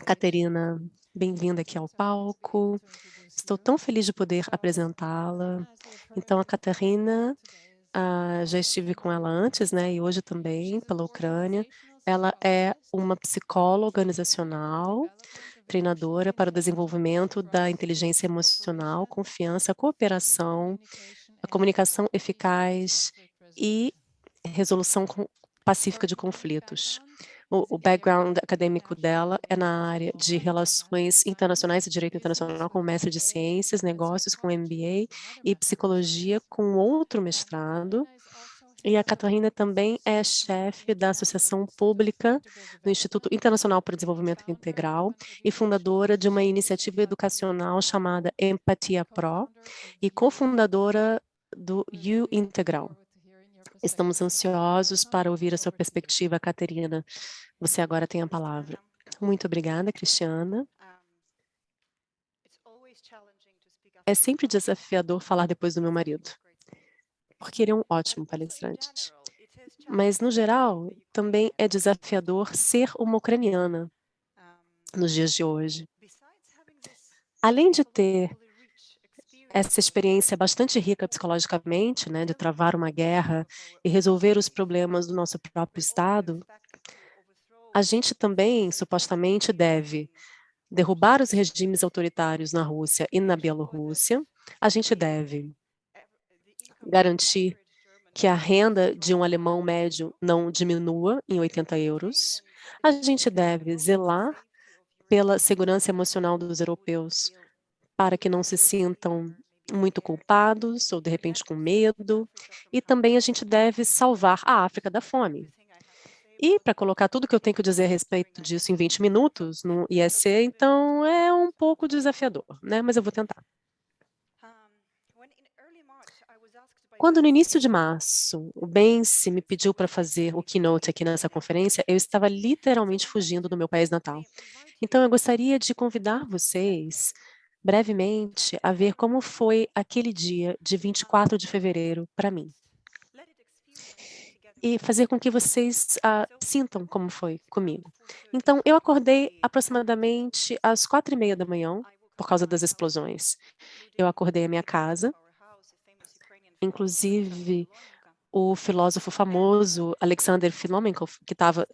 Caterina, bem-vinda aqui ao palco. Estou tão feliz de poder apresentá-la. Então, a Catarina, já estive com ela antes, né, e hoje também, pela Ucrânia. Ela é uma psicóloga organizacional, treinadora para o desenvolvimento da inteligência emocional, confiança, cooperação, a comunicação eficaz e resolução pacífica de conflitos. O background acadêmico dela é na área de relações internacionais e direito internacional, com mestre de ciências, negócios com MBA e psicologia com outro mestrado. E a Catarina também é chefe da Associação Pública do Instituto Internacional para o Desenvolvimento Integral e fundadora de uma iniciativa educacional chamada Empatia Pro e cofundadora do U Integral. Estamos ansiosos para ouvir a sua perspectiva, Caterina. Você agora tem a palavra. Muito obrigada, Cristiana. É sempre desafiador falar depois do meu marido, porque ele é um ótimo palestrante. Mas, no geral, também é desafiador ser uma ucraniana nos dias de hoje. Além de ter essa experiência bastante rica psicologicamente, né, de travar uma guerra e resolver os problemas do nosso próprio Estado, a gente também, supostamente, deve derrubar os regimes autoritários na Rússia e na Bielorrússia. A gente deve garantir que a renda de um alemão médio não diminua em 80 euros. A gente deve zelar pela segurança emocional dos europeus para que não se sintam muito culpados ou, de repente, com medo. E também a gente deve salvar a África da fome. E para colocar tudo que eu tenho que dizer a respeito disso em 20 minutos no IEC, então é um pouco desafiador, né? Mas eu vou tentar. Quando no início de março o Bence me pediu para fazer o keynote aqui nessa conferência, eu estava literalmente fugindo do meu país natal. Então eu gostaria de convidar vocês brevemente a ver como foi aquele dia de 24 de fevereiro para mim e fazer com que vocês sintam como foi comigo. Então, eu acordei aproximadamente às 4:30 da manhã, por causa das explosões. Eu acordei a minha casa, inclusive o filósofo famoso Alexander Filomenkov, que estava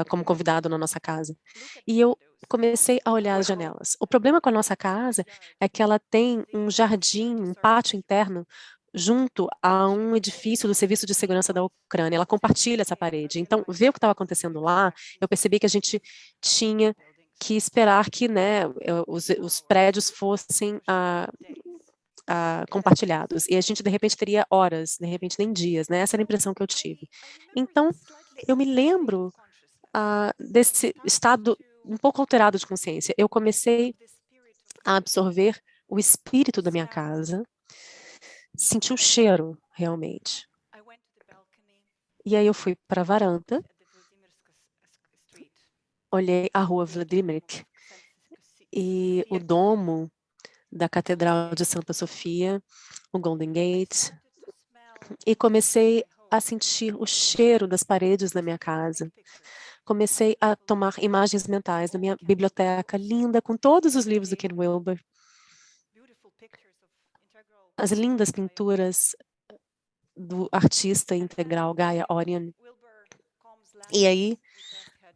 como convidado na nossa casa. E eu comecei a olhar as janelas. O problema com a nossa casa é que ela tem um jardim, um pátio interno, junto a um edifício do Serviço de Segurança da Ucrânia. Ela compartilha essa parede. Então, ver o que estava acontecendo lá, eu percebi que a gente tinha que esperar que, né, os prédios fossem compartilhados. E a gente, de repente, teria horas, de repente, nem dias, né? Essa era a impressão que eu tive. Então, eu me lembro desse estado um pouco alterado de consciência. Eu comecei a absorver o espírito da minha casa, senti o cheiro, realmente. E aí eu fui para a varanda, olhei a rua Vladimir e o domo da Catedral de Santa Sofia, o Golden Gate, e comecei a sentir o cheiro das paredes da minha casa. Comecei a tomar imagens mentais da minha biblioteca linda, com todos os livros do Ken Wilber, as lindas pinturas do artista integral Gaia Orion. E aí,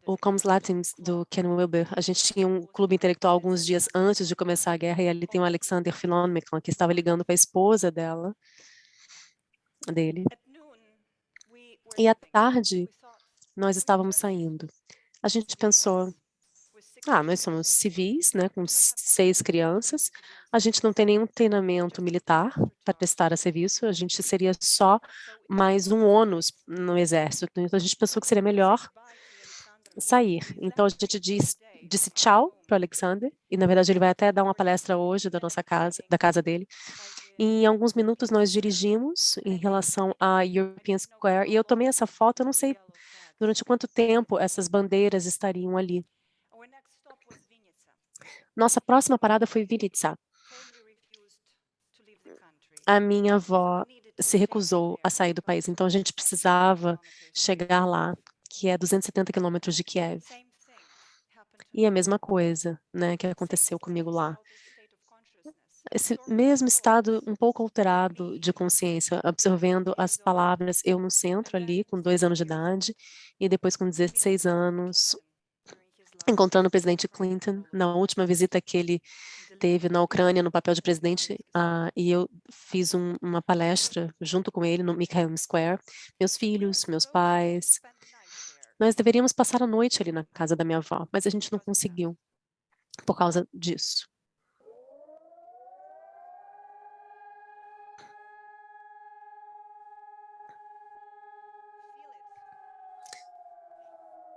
o Comes Latins do Ken Wilber, a gente tinha um clube intelectual alguns dias antes de começar a guerra, e ali tem o Alexander Filomenkov, que estava ligando para a esposa dele. E à tarde, nós estávamos saindo. A gente pensou, nós somos civis, né, com 6 crianças, a gente não tem nenhum treinamento militar para prestar a serviço, a gente seria só mais um ônus no exército, então a gente pensou que seria melhor sair. Então a gente disse tchau para o Alexander, e na verdade ele vai até dar uma palestra hoje da nossa casa, da casa dele. E em alguns minutos nós dirigimos em relação à European Square, e eu tomei essa foto, eu não sei durante quanto tempo essas bandeiras estariam ali. Nossa próxima parada foi Vinnytsia. A minha avó se recusou a sair do país, então a gente precisava chegar lá, que é 270 quilômetros de Kiev. E a mesma coisa, né, que aconteceu comigo lá. Esse mesmo estado um pouco alterado de consciência, absorvendo as palavras, eu no centro ali, com 2 anos de idade, e depois com 16 anos, encontrando o presidente Clinton na última visita que ele teve na Ucrânia no papel de presidente, e eu fiz uma palestra junto com ele no Mikhail Square. Meus filhos, meus pais, nós deveríamos passar a noite ali na casa da minha avó, mas a gente não conseguiu por causa disso.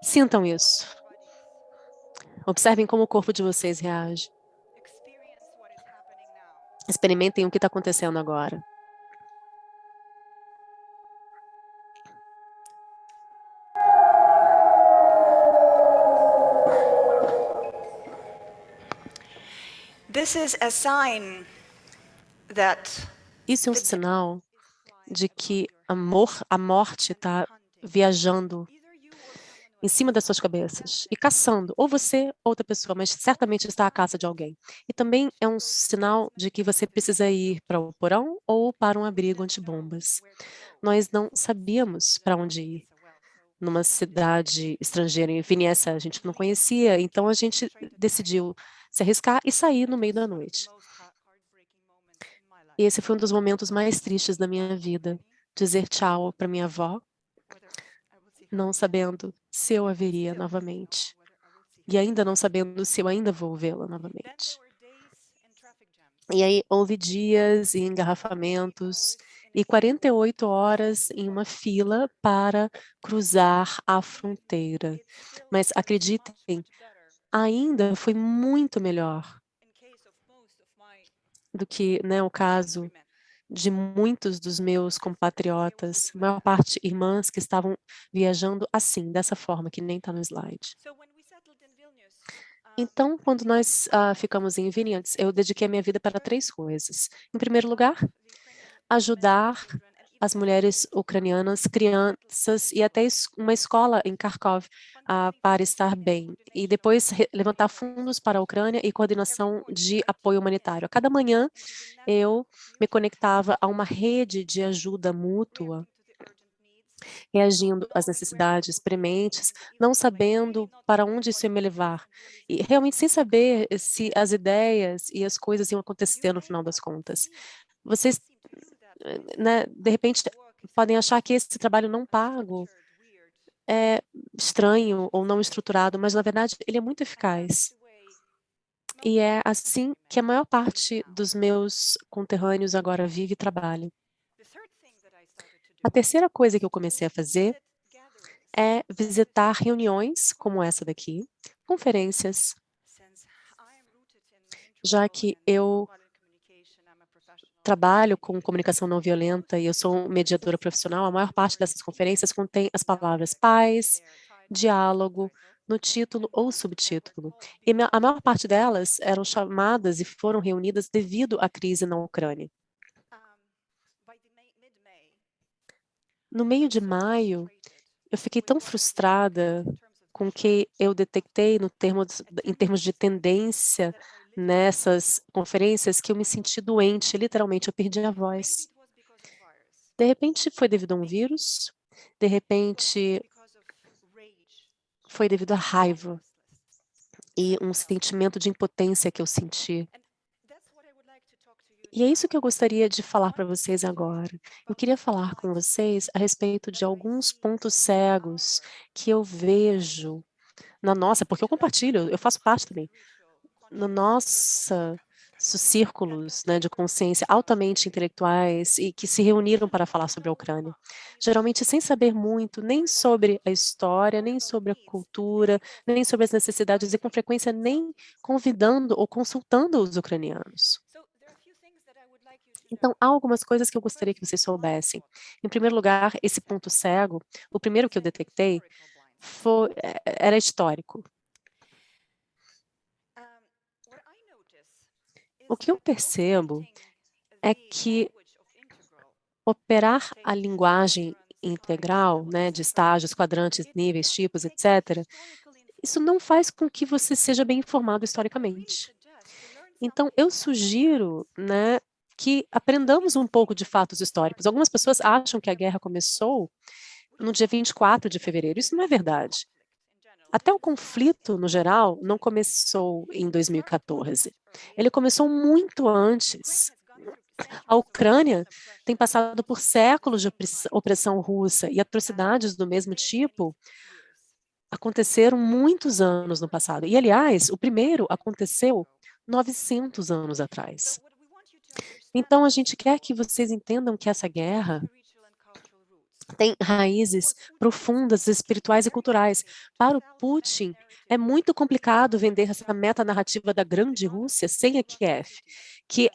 Sintam isso. Observem como o corpo de vocês reage. Experimentem o que está acontecendo agora. This is a sign that Isso é um sinal de que a morte está viajando em cima das suas cabeças e caçando, ou você ou outra pessoa, mas certamente está à caça de alguém. E também é um sinal de que você precisa ir para o porão ou para um abrigo antibombas. Nós não sabíamos para onde ir numa cidade estrangeira. Em Vinícius, a gente não conhecia, então a gente decidiu se arriscar e sair no meio da noite. E esse foi um dos momentos mais tristes da minha vida, dizer tchau para minha avó, não sabendo se eu a veria novamente. E ainda não sabendo se eu ainda vou vê-la novamente. E aí houve dias e engarrafamentos e 48 horas em uma fila para cruzar a fronteira. Mas acreditem, ainda foi muito melhor do que, né, o caso de muitos dos meus compatriotas, a maior parte irmãs que estavam viajando assim, dessa forma, que nem está no slide. Então, quando nós ficamos em Vilnius, eu dediquei a minha vida para 3 coisas. Em primeiro lugar, ajudar as mulheres ucranianas, crianças e até uma escola em Kharkov para estar bem. E depois levantar fundos para a Ucrânia e coordenação de apoio humanitário. A cada manhã, eu me conectava a uma rede de ajuda mútua, reagindo às necessidades prementes, não sabendo para onde isso ia me levar, e realmente sem saber se as ideias e as coisas iam acontecer no final das contas. Vocês, né, de repente, podem achar que esse trabalho não pago é estranho ou não estruturado, mas na verdade ele é muito eficaz. E é assim que a maior parte dos meus conterrâneos agora vive e trabalha. A terceira coisa que eu comecei a fazer é visitar reuniões como essa daqui, conferências, já que eu trabalho com comunicação não violenta e eu sou mediadora profissional, a maior parte dessas conferências contém as palavras paz, diálogo, no título ou subtítulo. E a maior parte delas eram chamadas e foram reunidas devido à crise na Ucrânia. No meio de maio, eu fiquei tão frustrada com o que eu detectei em termos de tendência nessas conferências que eu me senti doente, literalmente, eu perdi a voz. De repente foi devido a um vírus, de repente foi devido à raiva e um sentimento de impotência que eu senti. E é isso que eu gostaria de falar para vocês agora. Eu queria falar com vocês a respeito de alguns pontos cegos que eu vejo na nossa, porque eu compartilho, eu faço parte também, na nossa círculos, né, de consciência altamente intelectuais e que se reuniram para falar sobre a Ucrânia. Geralmente sem saber muito nem sobre a história, nem sobre a cultura, nem sobre as necessidades e com frequência nem convidando ou consultando os ucranianos. Então, há algumas coisas que eu gostaria que vocês soubessem. Em primeiro lugar, esse ponto cego, o primeiro que eu detectei era histórico. O que eu percebo é que operar a linguagem integral, né, de estágios, quadrantes, níveis, tipos, etc., isso não faz com que você seja bem informado historicamente. Então, eu sugiro, né, que aprendamos um pouco de fatos históricos. Algumas pessoas acham que a guerra começou no dia 24 de fevereiro. Isso não é verdade. Até o conflito, no geral, não começou em 2014. Ele começou muito antes. A Ucrânia tem passado por séculos de opressão russa e atrocidades do mesmo tipo aconteceram muitos anos no passado. E, aliás, o primeiro aconteceu 900 anos atrás. Então, a gente quer que vocês entendam que essa guerra tem raízes profundas, espirituais e culturais. Para o Putin, é muito complicado vender essa metanarrativa da grande Rússia sem a Kiev, que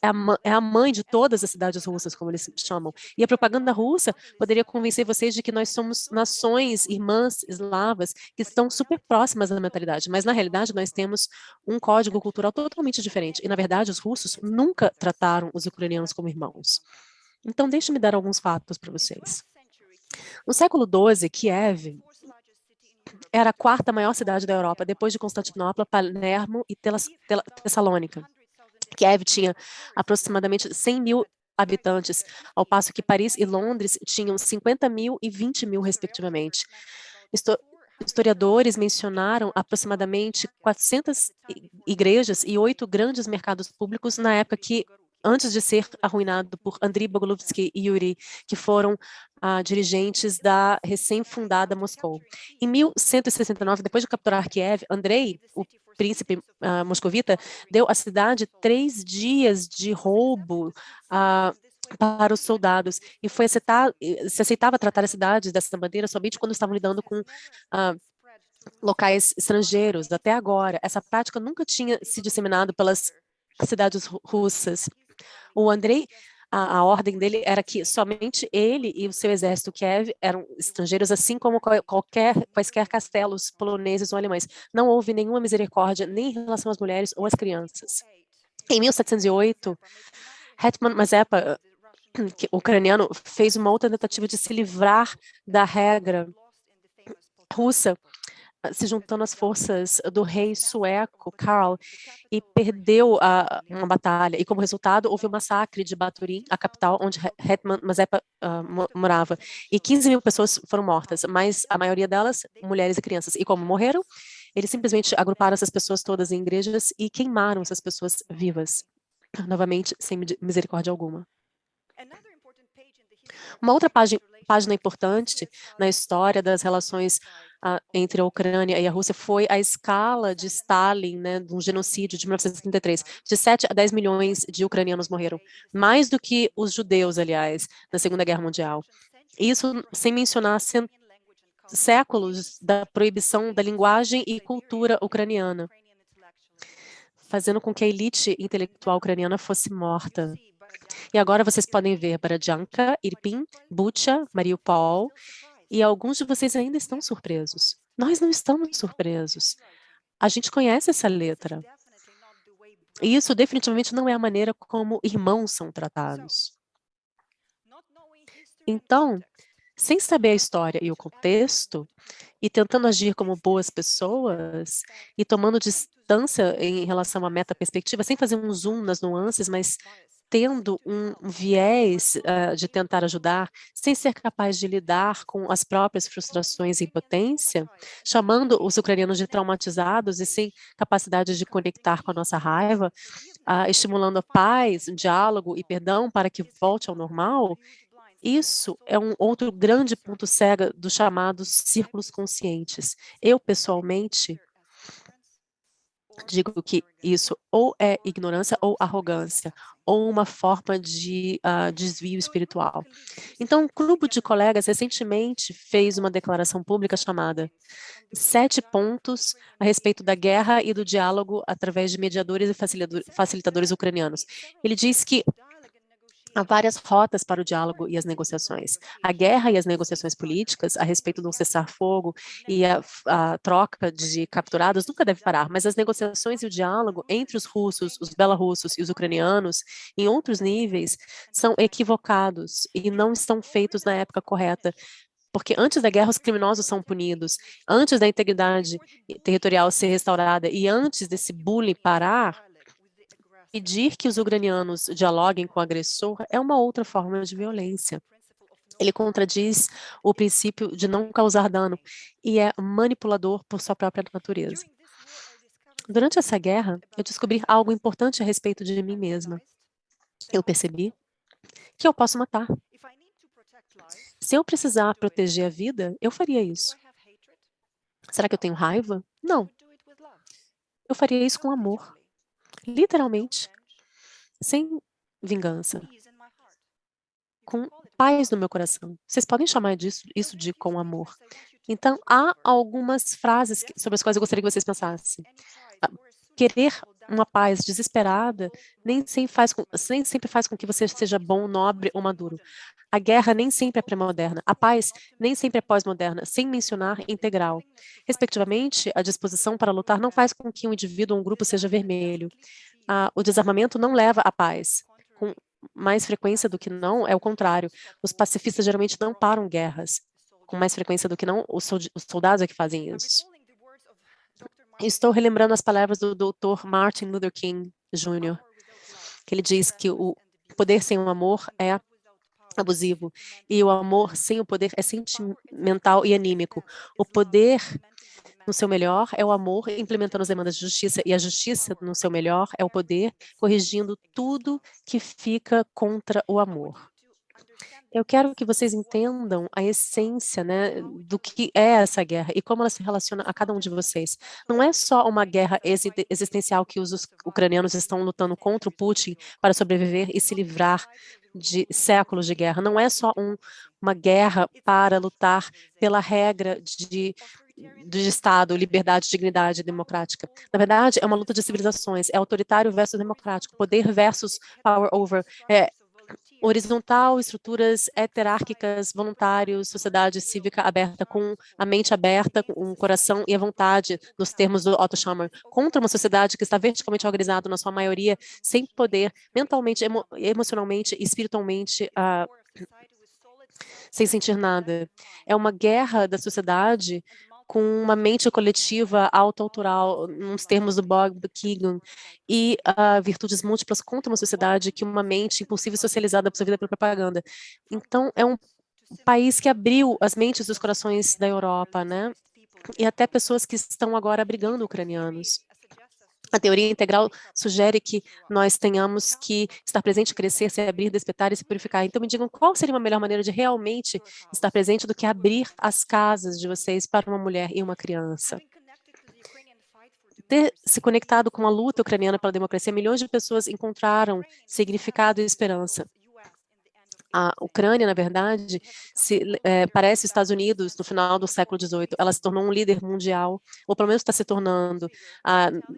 é a mãe de todas as cidades russas, como eles chamam. E a propaganda russa poderia convencer vocês de que nós somos nações irmãs eslavas que estão super próximas da mentalidade, mas na realidade nós temos um código cultural totalmente diferente. E na verdade os russos nunca trataram os ucranianos como irmãos. Então deixe-me dar alguns fatos para vocês. No século XII, Kiev era a quarta maior cidade da Europa, depois de Constantinopla, Palermo e Tessalônica. Kiev tinha aproximadamente 100 mil habitantes, ao passo que Paris e Londres tinham 50 mil e 20 mil, respectivamente. Historiadores mencionaram aproximadamente 400 igrejas e 8 grandes mercados públicos na época que antes de ser arruinado por Andriy Bogolyubsky e Yuri, que foram dirigentes da recém-fundada Moscou. Em 1169, depois de capturar Kiev, Andrei, o príncipe moscovita, deu à cidade 3 dias de roubo para os soldados, e se aceitava tratar a cidade dessa maneira somente quando estavam lidando com locais estrangeiros. Até agora, essa prática nunca tinha se disseminado pelas cidades russas. O Andrei, a ordem dele era que somente ele e o seu exército Kiev eram estrangeiros, assim como quaisquer castelos poloneses ou alemães. Não houve nenhuma misericórdia nem em relação às mulheres ou às crianças. Em 1708, Hetman Mazepa, ucraniano, fez uma outra tentativa de se livrar da regra russa, se juntando às forças do rei sueco, Karl, e perdeu uma batalha. E, como resultado, houve o massacre de Baturin, a capital onde Hetman Mazepa morava. E 15 mil pessoas foram mortas, mas a maioria delas, mulheres e crianças. E como morreram, eles simplesmente agruparam essas pessoas todas em igrejas e queimaram essas pessoas vivas, novamente, sem misericórdia alguma. Uma outra página importante na história das relações entre a Ucrânia e a Rússia foi a escala de Stalin, né, de um genocídio de 1933. De 7 a 10 milhões de ucranianos morreram, mais do que os judeus, aliás, na Segunda Guerra Mundial. Isso sem mencionar séculos da proibição da linguagem e cultura ucraniana, fazendo com que a elite intelectual ucraniana fosse morta. E agora vocês podem ver Barajanka, Irpin, Bucha, Mariupol, e alguns de vocês ainda estão surpresos. Nós não estamos surpresos. A gente conhece essa letra. E isso definitivamente não é a maneira como irmãos são tratados. Então, sem saber a história e o contexto, e tentando agir como boas pessoas, e tomando distância em relação à meta-perspectiva, sem fazer um zoom nas nuances, mas tendo um viés de tentar ajudar, sem ser capaz de lidar com as próprias frustrações e impotência, chamando os ucranianos de traumatizados e sem capacidade de conectar com a nossa raiva, estimulando a paz, diálogo e perdão para que volte ao normal, isso é um outro grande ponto cego dos chamados círculos conscientes. Eu, pessoalmente, digo que isso ou é ignorância ou arrogância, ou uma forma de desvio espiritual. Então, um grupo de colegas recentemente fez uma declaração pública chamada 7 pontos a respeito da guerra e do diálogo através de mediadores e facilitadores ucranianos. Ele diz que há várias rotas para o diálogo e as negociações. A guerra e as negociações políticas a respeito do cessar-fogo e a troca de capturados nunca deve parar, mas as negociações e o diálogo entre os russos, os belarussos e os ucranianos, em outros níveis, são equivocados e não estão feitos na época correta, porque antes da guerra os criminosos são punidos, antes da integridade territorial ser restaurada e antes desse bullying parar, pedir que os ucranianos dialoguem com o agressor é uma outra forma de violência. Ele contradiz o princípio de não causar dano e é manipulador por sua própria natureza. Durante essa guerra, eu descobri algo importante a respeito de mim mesma. Eu percebi que eu posso matar. Se eu precisar proteger a vida, eu faria isso. Será que eu tenho raiva? Não. Eu faria isso com amor. Literalmente, sem vingança. Com paz no meu coração. Vocês podem chamar isso de com amor. Então, há algumas frases sobre as quais eu gostaria que vocês pensassem. Querer uma paz desesperada nem sempre faz com que você seja bom, nobre ou maduro. A guerra nem sempre é pré-moderna. A paz nem sempre é pós-moderna, sem mencionar integral. Respectivamente, a disposição para lutar não faz com que um indivíduo ou um grupo seja vermelho. O desarmamento não leva à paz. Com mais frequência do que não, é o contrário. Os pacifistas geralmente não param guerras. Com mais frequência do que não, os soldados é que fazem isso. Estou relembrando as palavras do Dr. Martin Luther King Jr., que ele diz que o poder sem o amor é abusivo e o amor sem o poder é sentimental e anímico. O poder no seu melhor é o amor implementando as demandas de justiça e a justiça no seu melhor é o poder corrigindo tudo que fica contra o amor. Eu quero que vocês entendam a essência, né, do que é essa guerra e como ela se relaciona a cada um de vocês. Não é só uma guerra existencial que os ucranianos estão lutando contra o Putin para sobreviver e se livrar de séculos de guerra. Não é só uma guerra para lutar pela regra do Estado, liberdade, dignidade democrática. Na verdade, é uma luta de civilizações, é autoritário versus democrático, poder versus power over, horizontal, estruturas heterárquicas, voluntários, sociedade cívica aberta, com a mente aberta, com o coração e a vontade, nos termos do Otto Scharmer, contra uma sociedade que está verticalmente organizada, na sua maioria, sem poder, mentalmente, emocionalmente e espiritualmente, sem sentir nada. É uma guerra da sociedade com uma mente coletiva autoautoral, nos termos do Bob Keegan, e virtudes múltiplas contra uma sociedade que uma mente impulsiva e socializada absorvida pela propaganda. Então, é um país que abriu as mentes dos corações da Europa, né? E até pessoas que estão agora abrigando ucranianos. A teoria integral sugere que nós tenhamos que estar presente, crescer, se abrir, despertar e se purificar. Então, me digam qual seria uma melhor maneira de realmente estar presente do que abrir as casas de vocês para uma mulher e uma criança. Ter se conectado com a luta ucraniana pela democracia, milhões de pessoas encontraram significado e esperança. A Ucrânia, na verdade, parece os Estados Unidos no final do século XVIII. Ela se tornou um líder mundial, ou pelo menos está se tornando,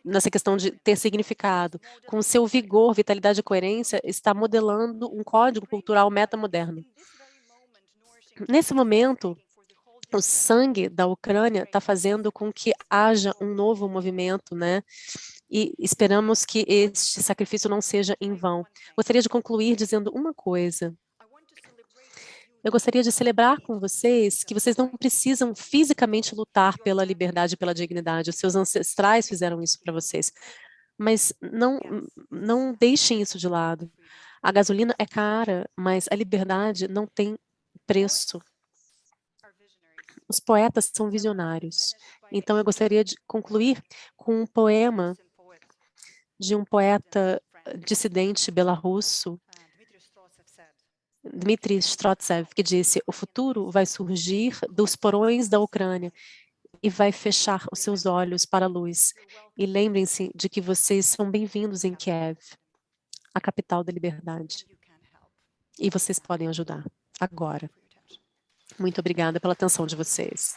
nessa questão de ter significado. Com seu vigor, vitalidade e coerência, está modelando um código cultural metamoderno. Nesse momento, o sangue da Ucrânia está fazendo com que haja um novo movimento, né? E esperamos que este sacrifício não seja em vão. Gostaria de concluir dizendo uma coisa. Eu gostaria de celebrar com vocês que vocês não precisam fisicamente lutar pela liberdade e pela dignidade. Os seus ancestrais fizeram isso para vocês. Mas não deixem isso de lado. A gasolina é cara, mas a liberdade não tem preço. Os poetas são visionários. Então, eu gostaria de concluir com um poema de um poeta dissidente belarrusso, Dmitry Strotsev, que disse: o futuro vai surgir dos porões da Ucrânia e vai fechar os seus olhos para a luz. E lembrem-se de que vocês são bem-vindos em Kiev, a capital da liberdade. E vocês podem ajudar agora. Muito obrigada pela atenção de vocês.